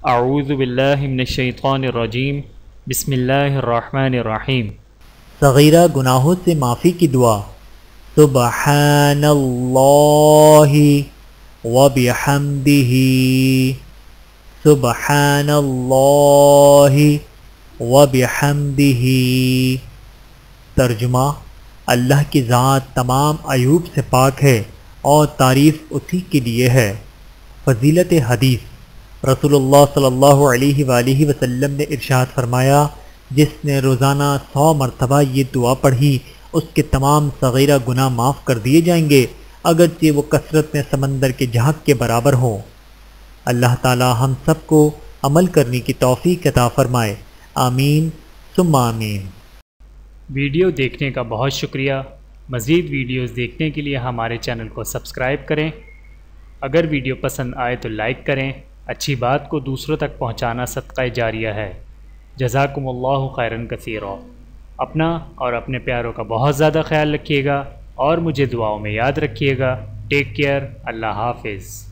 اعوذ باللہ من الشیطان الرجیم بسم اللہ الرحمن الرحیم۔ صغیرہ گناہوں سے معافی کی دعا۔ سبحان اللہ وبحمدہ، سبحان اللہ وبحمدہ۔ ترجمہ: اللہ کی ذات تمام عیوب سے پاک ہے اور تعریف اسی کے لیے ہے۔ فضیلت حدیث: رسول اللہ صلی اللہ علیہ وآلہ وسلم نے ارشاد فرمایا، جس نے روزانہ 100 مرتبہ یہ دعا پڑھی اس کے تمام صغیرہ گناہ معاف کر دیے جائیں گے، اگرچہ وہ کثرت میں سمندر کے جھاگ کے برابر ہوں۔ اللہ تعالی ہم سب کو عمل کرنے کی توفیق عطا فرمائے، آمین ثم آمین۔ ویڈیو دیکھنے کا بہت شکریہ۔ مزید ویڈیوز دیکھنے کے لیے ہمارے چینل کو سبسکرائب کریں۔ اگر ویڈیو پسند آئے تو لائک کریں۔ اچھی بات کو دوسروں تک پہنچانا صدقہ جاریہ ہے۔ جزاکم اللہ خیرا کثیرا۔ اپنا اور اپنے پیاروں کا بہت زیادہ خیال رکھیے گا اور مجھے دعاؤں میں یاد رکھیے گا۔ Take care. اللہ حافظ۔